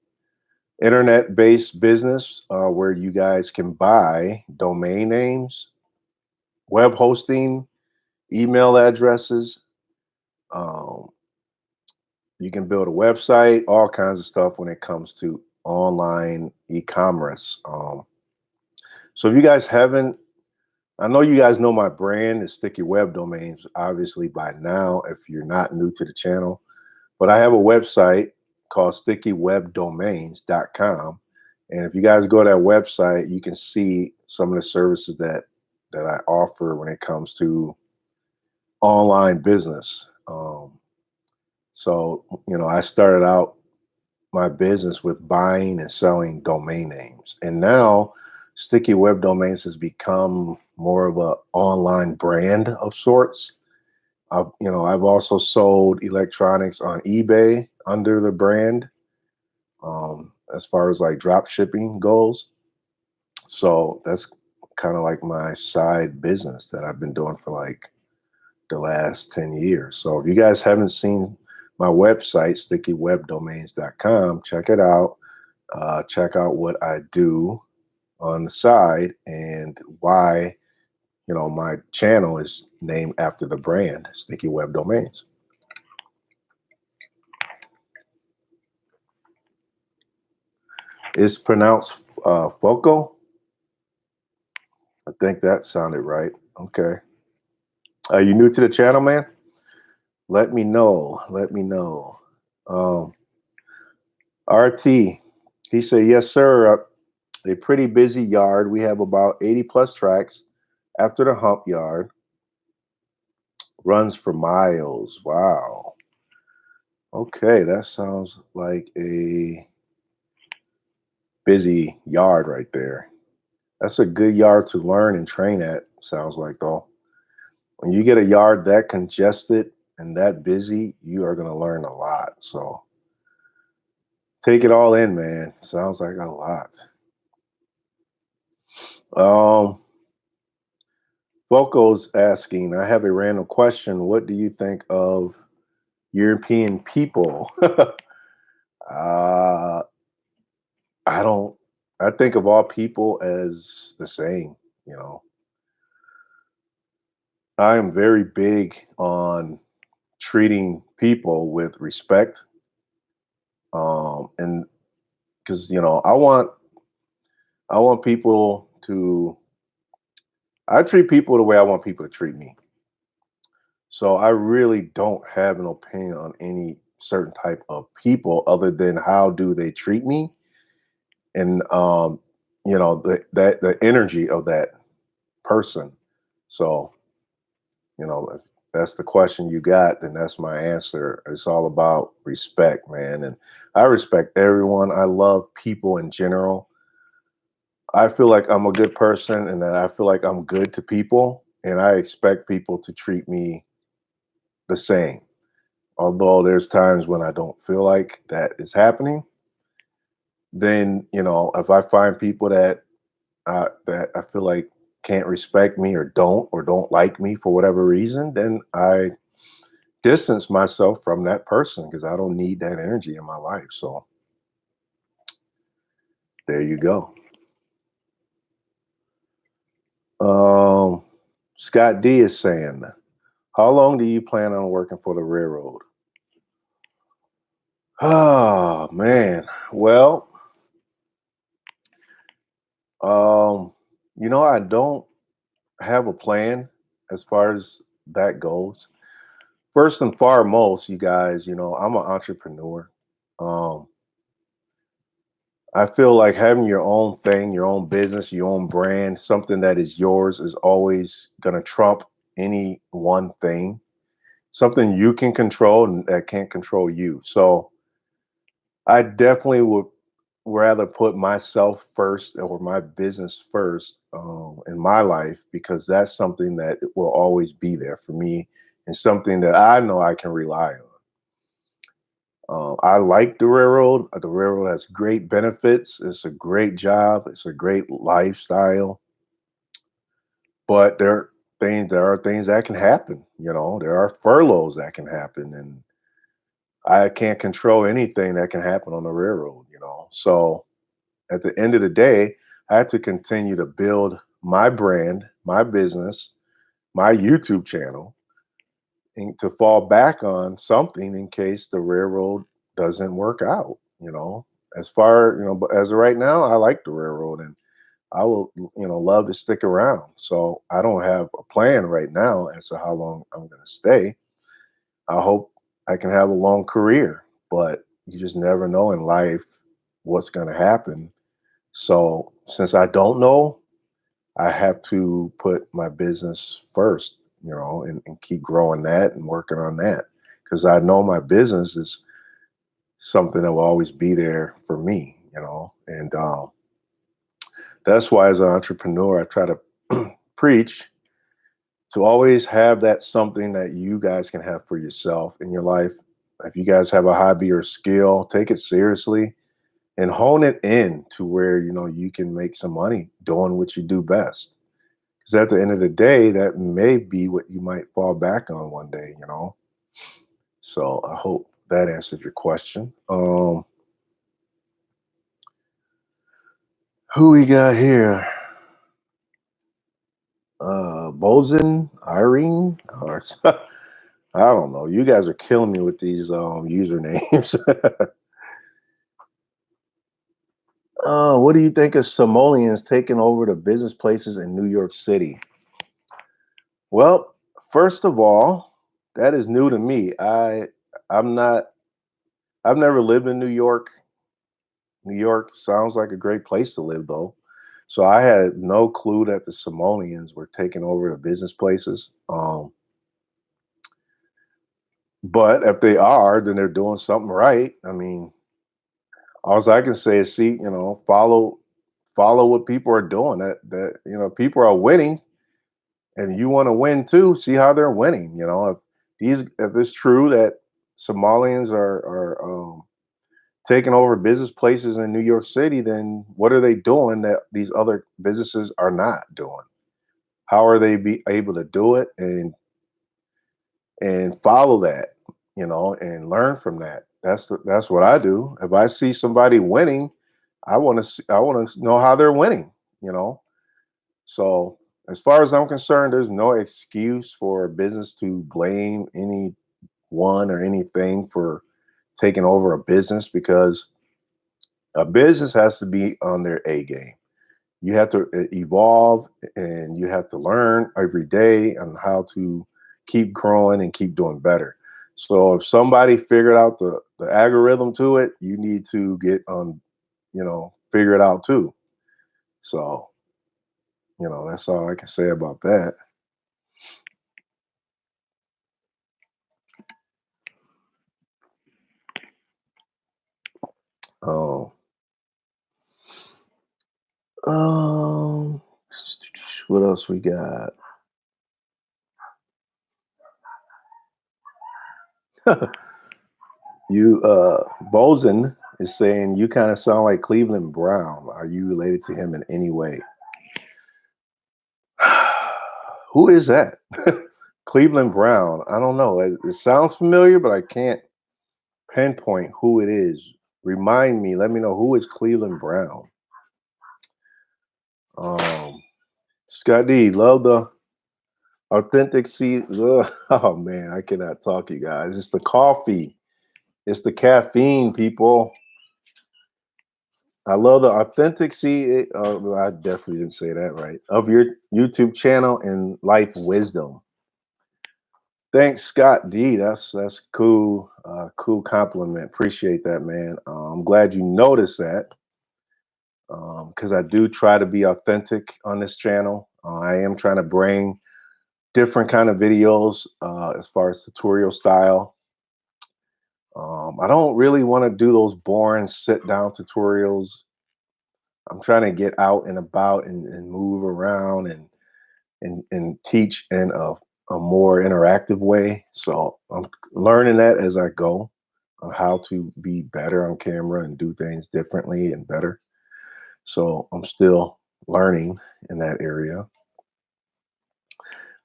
A: internet-based business where you guys can buy domain names, web hosting, email addresses. Um, You can build a website, all kinds of stuff when it comes to online e-commerce. So if you guys haven't, I know you guys know my brand is Sticky Web Domains, obviously by now, if you're not new to the channel. But I have a website called stickywebdomains.com. And if you guys go to that website, you can see some of the services that I offer when it comes to online business. So, I started out my business with buying and selling domain names. And now Sticky Web Domains has become more of a online brand of sorts. I've also sold electronics on eBay under the brand, as far as like drop shipping goes. So that's kind of like my side business that I've been doing for like the last 10 years. So if you guys haven't seen my website, stickywebdomains.com, check it out. Check out what I do on the side and why, my channel is named after the brand, Sticky Web Domains. It's pronounced Foco. I think that sounded right. Okay. Are you new to the channel, man? Let me know. Let me know. RT, he said, yes, sir. A pretty busy yard. We have about 80 plus tracks after the hump yard. Runs for miles. Wow. Okay, that sounds like a busy yard right there. That's a good yard to learn and train at, sounds like, though. When you get a yard that congested and that busy, you are going to learn a lot. So take it all in, man. Sounds like a lot. Foco's asking, I have a random question. What do you think of European people? uh, I don't, I think of all people as the same, you know. I am very big on treating people with respect. And because, I want people to, I treat people the way I want people to treat me. So I really don't have an opinion on any certain type of people other than how do they treat me and the energy of that person. So, if that's the question you got, then that's my answer. It's all about respect, man. And I respect everyone. I love people in general. I feel like I'm a good person and that I feel like I'm good to people and I expect people to treat me the same. Although there's times when I don't feel like that is happening, then if I find people that I feel like can't respect me or don't like me for whatever reason, then I distance myself from that person because I don't need that energy in my life. So there you go. Um, Scott D is saying, how long do you plan on working for the railroad? Oh man. Well, um, I don't have a plan as far as that goes. First and foremost, you guys, I'm an entrepreneur. Um, I feel like having your own thing, your own business, your own brand, something that is yours is always going to trump any one thing. Something you can control and that can't control you. So I definitely would rather put myself first or my business first in my life because that's something that will always be there for me and something that I know I can rely on. I like the railroad. The railroad has great benefits. It's a great job. It's a great lifestyle. But there are things that can happen. There are furloughs that can happen, and I can't control anything that can happen on the railroad. So at the end of the day, I had to continue to build my brand, my business, my YouTube channel, and to fall back on something in case the railroad doesn't work out. As far but as of right now, I like the railroad, and I will love to stick around. So I don't have a plan right now as to how long I'm going to stay. I hope I can have a long career, but you just never know in life what's going to happen. So since I don't know, I have to put my business first, and keep growing that and working on that, because I know my business is something that will always be there for me, and that's why as an entrepreneur, I try to preach to always have that something that you guys can have for yourself in your life. If you guys have a hobby or skill, take it seriously and hone it in to where you can make some money doing what you do best. Because at the end of the day, that may be what you might fall back on one day. So I hope that answered your question. Who we got here? Bozen, Irene, or I don't know. You guys are killing me with these usernames. What do you think of Somalians taking over the business places in New York City? Well, first of all, that is new to me. I'm not. I've never lived in New York. New York sounds like a great place to live, though. So I had no clue that the Somalians were taking over the business places. But if they are, then they're doing something right. I mean, all I can say is see, follow what people are doing. That people are winning, and you want to win too. See how they're winning. If it's true that Somalians are taking over business places in New York City, then what are they doing that these other businesses are not doing? How are they be able to do it and follow that, and learn from that? That's what I do. If I see somebody winning, I want to know how they're winning, you know. So as far as I'm concerned, there's no excuse for a business to blame anyone or anything for taking over a business, because a business has to be on their A game. You have to evolve, and you have to learn every day on how to keep growing and keep doing better. So if somebody figured out the algorithm to it, you need to get on, figure it out too. So, that's all I can say about that. Oh, um, what else we got? Bozen is saying you kind of sound like Cleveland Brown. Are you related to him in any way? Who is that? Cleveland Brown. I don't know. It sounds familiar, but I can't pinpoint who it is. Remind me. Let me know who is Cleveland Brown. Um, Scott D. Love the authentic seed. Oh man, I cannot talk, you guys. It's the coffee. It's the caffeine, people. I love the authentic seed. Well, I definitely didn't say that right. Of your YouTube channel and life wisdom. Thanks, Scott D. That's cool. Cool compliment. Appreciate that, man. I'm glad you noticed that, because I do try to be authentic on this channel. I am trying to bring different kind of videos as far as tutorial style. I don't really want to do those boring sit down tutorials. I'm trying to get out and about and move around and teach in a more interactive way. So I'm learning that as I go on how to be better on camera and do things differently and better. So I'm still learning in that area.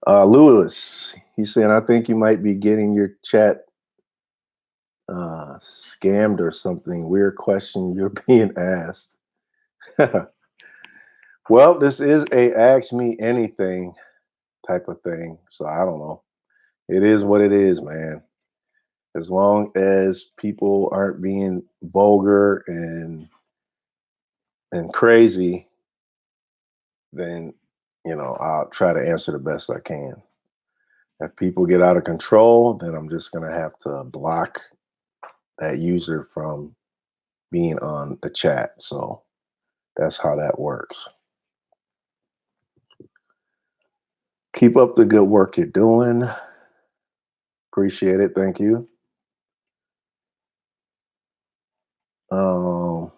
A: Lewis, he's saying, I think you might be getting your chat scammed or something. Weird question you're being asked. Well, this is a ask me anything type of thing. So I don't know. It is what it is, man. As long as people aren't being vulgar and crazy, then I'll try to answer the best I can. If people get out of control, then I'm just gonna have to block that user from being on the chat. So that's how that works. Keep up the good work you're doing. Appreciate it. Thank you. Um,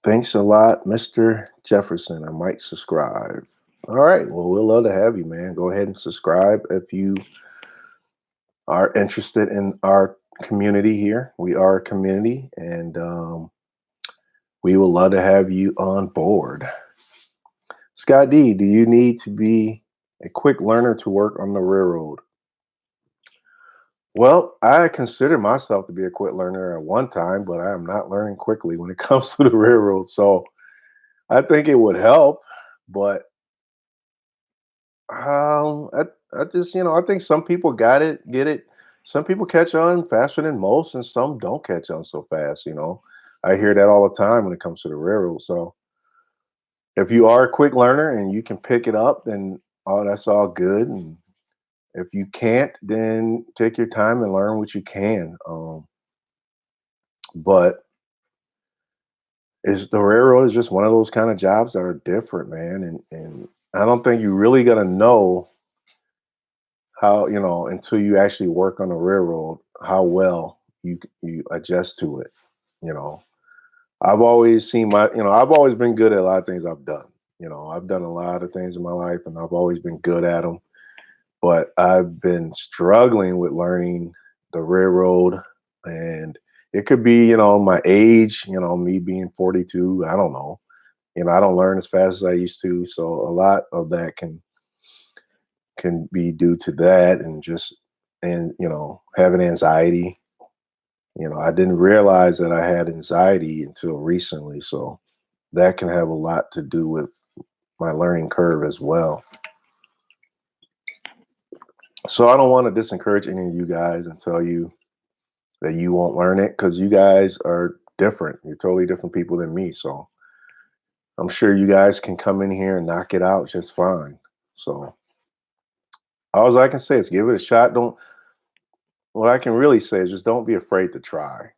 A: Thanks a lot, Mr. Jefferson. I might subscribe. All right. Well, we'll love to have you, man. Go ahead and subscribe if you are interested in our community here. We are a community, and we would love to have you on board. Scott D, do you need to be a quick learner to work on the railroad? Well, I consider myself to be a quick learner at one time, but I am not learning quickly when it comes to the railroad. So I think it would help, but I just, I think some people get it. Some people catch on faster than most, and some don't catch on so fast. I hear that all the time when it comes to the railroad. So if you are a quick learner and you can pick it up, then that's all good. And if you can't, then take your time and learn what you can. But is the railroad is just one of those kind of jobs that are different, man. And I don't think you really gonna know how, until you actually work on the railroad, how well you adjust to it. You know, I've always seen I've always been good at a lot of things I've done. I've done a lot of things in my life, and I've always been good at them. But I've been struggling with learning the railroad, and it could be, my age, me being 42. I don't know. I don't learn as fast as I used to, so a lot of that can be due to that, and just and having anxiety. I didn't realize that I had anxiety until recently, so that can have a lot to do with my learning curve as well. So I don't want to discourage any of you guys and tell you that you won't learn it, because you guys are different. You're totally different people than me. So I'm sure you guys can come in here and knock it out just fine. So all I can say is give it a shot. Don't What I can really say is just don't be afraid to try.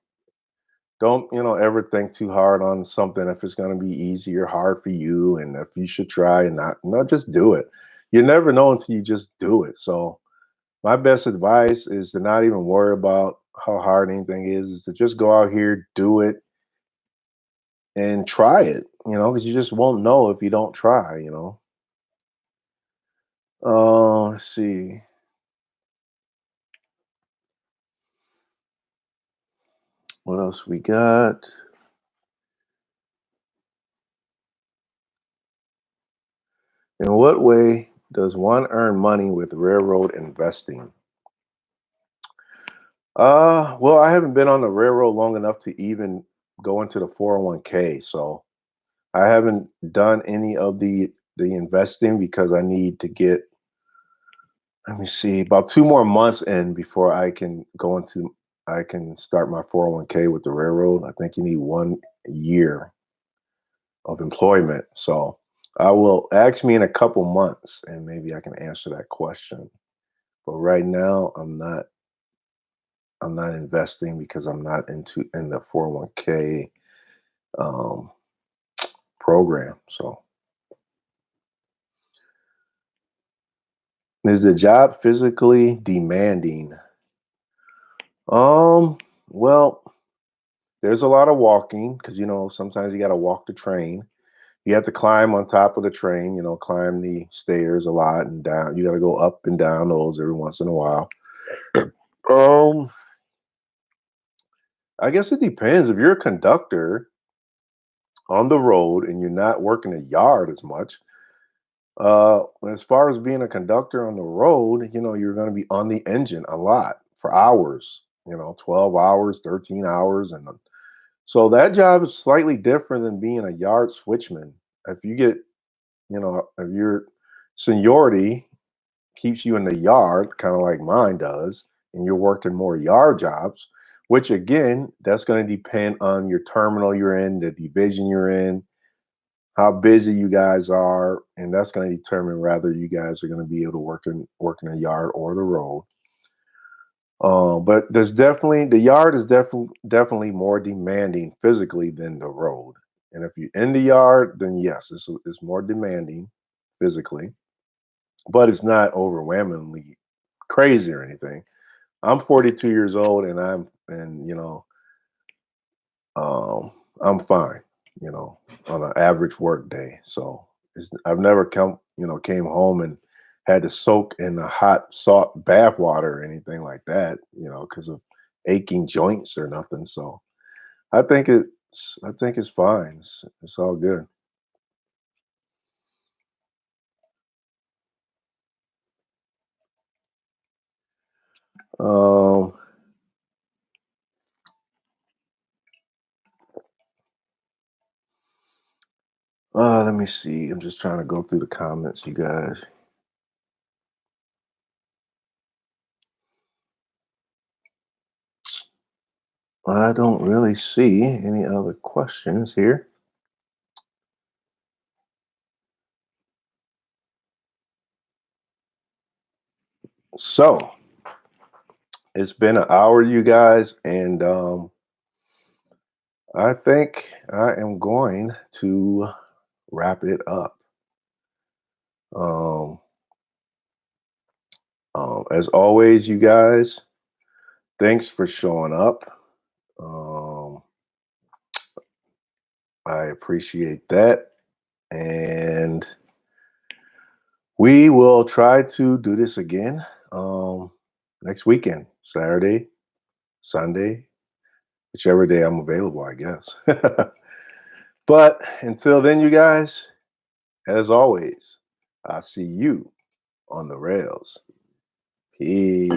A: Don't, ever think too hard on something if it's going to be easy or hard for you, and if you should try and not, no, just do it. You never know until you just do it. So my best advice is to not even worry about how hard anything is to just go out here, do it, and try it, because you just won't know if you don't try. Let's see. What else we got? In what way does one earn money with railroad investing? Well, I haven't been on the railroad long enough to even go into the 401k, so I haven't done any of the investing because I need to get, let me see, about 2 more months in before I can start my 401k with the railroad. I think you need 1 year of employment. So I will ask me in a couple months and maybe I can answer that question. But right now I'm not investing because I'm not in the 401k um, program. So is the job physically demanding? Um, well, there's a lot of walking because sometimes you got to walk the train. You have to climb on top of the train. Climb the stairs a lot and down. You got to go up and down those every once in a while. Um, I guess it depends. If you're a conductor on the road and you're not working a yard as much, as far as being a conductor on the road, you're going to be on the engine a lot for hours. 12 hours, 13 hours, and so that job is slightly different than being a yard switchman. If you get, if you're Seniority keeps you in the yard, kind of like mine does, and you're working more yard jobs, which again, that's going to depend on your terminal you're in, the division you're in, how busy you guys are, and that's going to determine whether you guys are going to be able to work in the yard or the road. But there's definitely the yard is definitely more demanding physically than the road. And if you're in the yard, then yes, it's more demanding physically, but it's not overwhelmingly crazy or anything. I'm 42 years old, and um, I'm fine, on an average work day. So I've never came home and had to soak in the hot salt bath water or anything like that, because of aching joints or nothing. So I think it's fine. It's all good. Um, let me see. I'm just trying to go through the comments, you guys. I don't really see any other questions here. So it's been an hour, you guys, and I think I am going to wrap it up. Um, as always, you guys, thanks for showing up. Um, I appreciate that. And we will try to do this again next weekend, Saturday, Sunday, whichever day I'm available, I guess. But until then, you guys, as always, I'll see you on the rails. Peace.